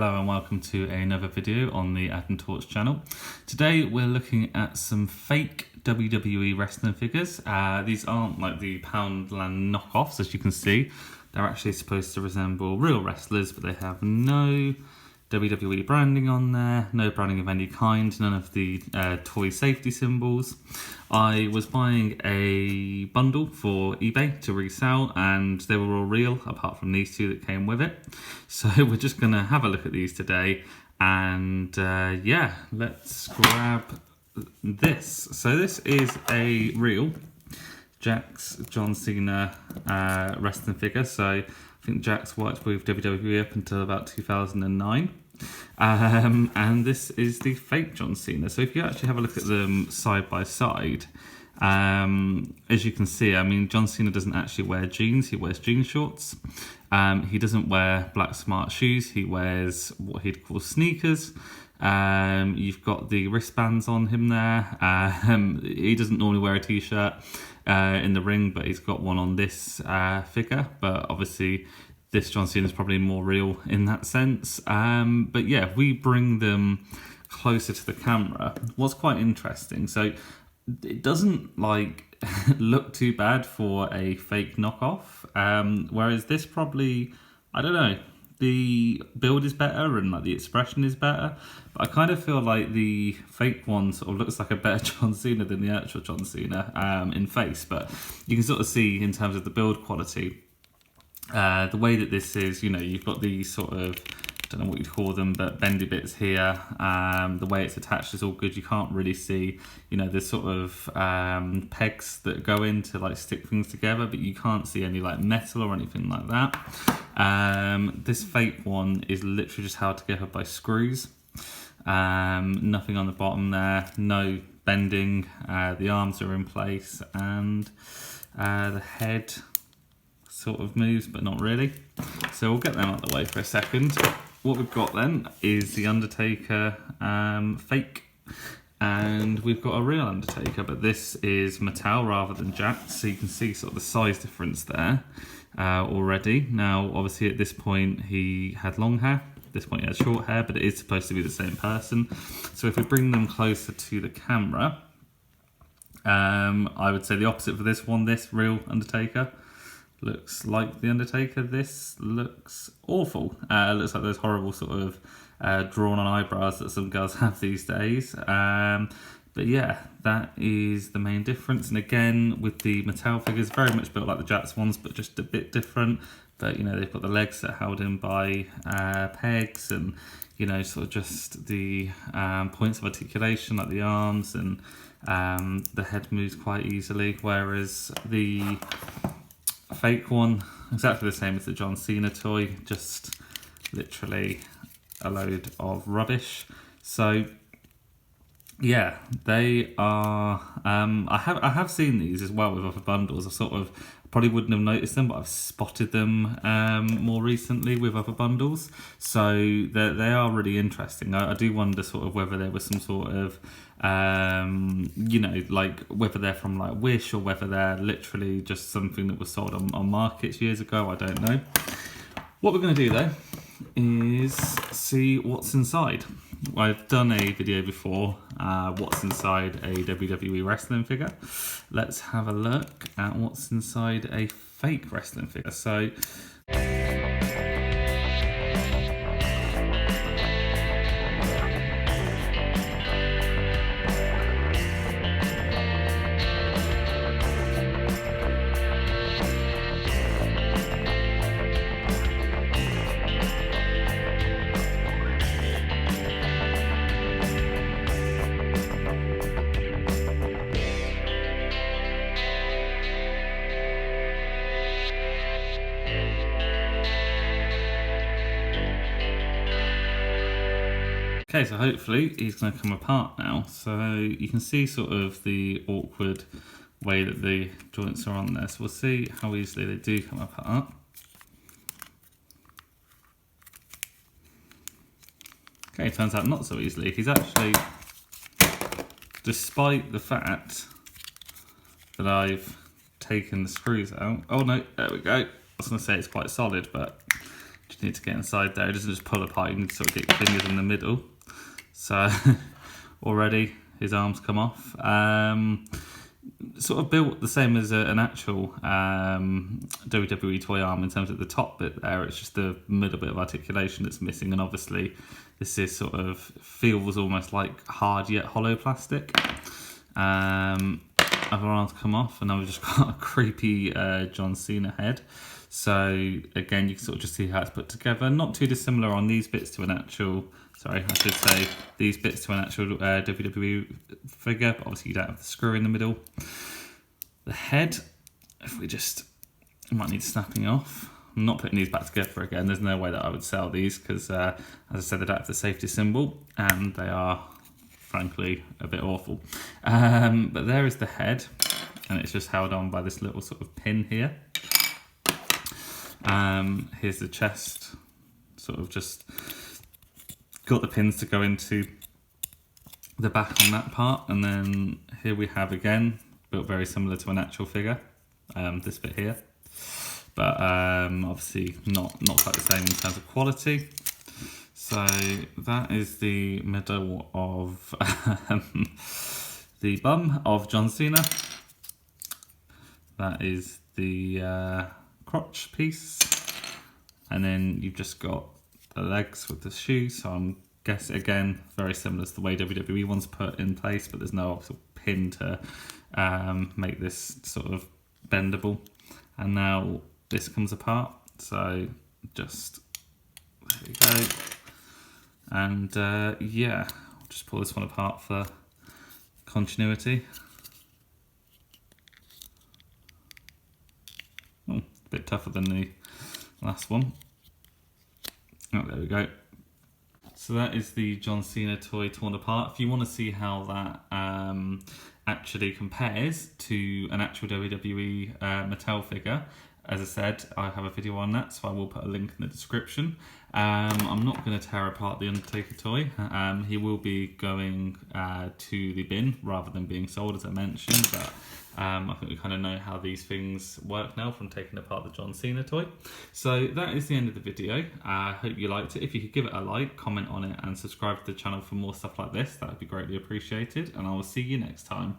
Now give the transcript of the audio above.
Hello and welcome to another video on the Adam Torch channel. Today we're looking at some fake WWE wrestling figures. These aren't like the Poundland knockoffs, as you can see. They're actually supposed to resemble real wrestlers, but they have no WWE branding on there, no branding of any kind, none of the toy safety symbols. I was buying a bundle for eBay to resell and they were all real apart from these two that came with it. So we're just going to have a look at these today and yeah, let's grab this. So this is a real Jakks John Cena wrestling figure. So I think Jakks worked with WWE up until about 2009. And this is the fake John Cena. So if you actually have a look at them side by side, as you can see, I mean, John Cena doesn't actually wear jeans, he wears jean shorts. He doesn't wear black smart shoes, he wears what he'd call sneakers. You've got the wristbands on him there. He doesn't normally wear a t-shirt in the ring, but he's got one on this figure. But obviously this John Cena is probably more real in that sense. But yeah, if we bring them closer to the camera, what's quite interesting, so it doesn't like look too bad for a fake knockoff, whereas this probably, I don't know, the build is better and like the expression is better, but I kind of feel like the fake one sort of looks like a better John Cena than the actual John Cena in face. But you can sort of see in terms of the build quality, the way that this is, you know, you've got these sort of, I don't know what you'd call them, but bendy bits here. The way it's attached is all good. You can't really see, you know, there's sort of pegs that go in to like stick things together, but you can't see any like metal or anything like that. This fake one is literally just held together by screws. Nothing on the bottom there, no bending. The arms are in place and the head sort of moves, but not really. So we'll get them out of the way for a second. What we've got then is the Undertaker fake, and we've got a real Undertaker, but this is Mattel rather than Jakks, so you can see sort of the size difference there already. Now obviously at this point he had long hair, at this point he had short hair, but it is supposed to be the same person. So if we bring them closer to the camera, I would say the opposite for this one. This real Undertaker looks like the Undertaker. This looks awful. Looks like those horrible sort of drawn on eyebrows that some girls have these days. But yeah, that is the main difference. And again, with the Mattel figures, very much built like the Jakks ones, but just a bit different. But you know, they've got the legs that are held in by pegs, and you know, sort of just the points of articulation, like the arms, and the head moves quite easily. Whereas the fake one, exactly the same as the John Cena toy, just literally a load of rubbish. So yeah, they are, I have seen these as well with other bundles. I sort of probably wouldn't have noticed them, but I've spotted them more recently with other bundles. So they are really interesting. I do wonder sort of whether there was some sort of, you know, like whether they're from like Wish or whether they're literally just something that was sold on markets years ago. I don't know. What we're going to do though is see what's inside. I've done a video before, what's inside a WWE wrestling figure. Let's have a look at what's inside a fake wrestling figure. So okay, so hopefully he's going to come apart now. So you can see sort of the awkward way that the joints are on there. So we'll see how easily they do come apart. Okay, turns out not so easily. He's actually, despite the fact that I've taken the screws out. Oh no, there we go. I was going to say it's quite solid, but just need to get inside there. It doesn't just pull apart, you need to sort of get your fingers in the middle. So already his arms come off. Sort of built the same as an actual WWE toy arm in terms of the top bit there. It's just the middle bit of articulation that's missing, and obviously this is sort of feels almost like hard yet hollow plastic. Other arms come off, and now we've just got a creepy John Cena head. So again, you can sort of just see how it's put together. Not too dissimilar on these bits to an actual. Sorry, I should say these bits to an actual WWE figure, but obviously you don't have the screw in the middle. The head, if we just, I might need snapping off. I'm not putting these back together again. There's no way that I would sell these because, as I said, they don't have the safety symbol and they are, frankly, a bit awful. But there is the head, and it's just held on by this little sort of pin here. Here's the chest, sort of just got the pins to go into the back on that part, and then here we have again built very similar to an actual figure, this bit here, but obviously not quite the same in terms of quality. So that is the middle of the bum of John Cena. That is the crotch piece, and then you've just got the legs with the shoes. So I'm guessing again very similar to the way WWE one's put in place, but there's no sort of pin to make this sort of bendable. And now this comes apart, so just there we go. And yeah, I'll just pull this one apart for continuity. Oh, a bit tougher than the last one. Oh, there we go. So that is the John Cena toy torn apart. If you want to see how that actually compares to an actual WWE Mattel figure, as I said, I have a video on that, so I will put a link in the description. I'm not going to tear apart the Undertaker toy. He will be going to the bin rather than being sold, as I mentioned, but I think we kind of know how these things work now from taking apart the John Cena toy. So that is the end of the video. I hope you liked it. If you could give it a like, comment on it, and subscribe to the channel for more stuff like this, that would be greatly appreciated, and I will see you next time.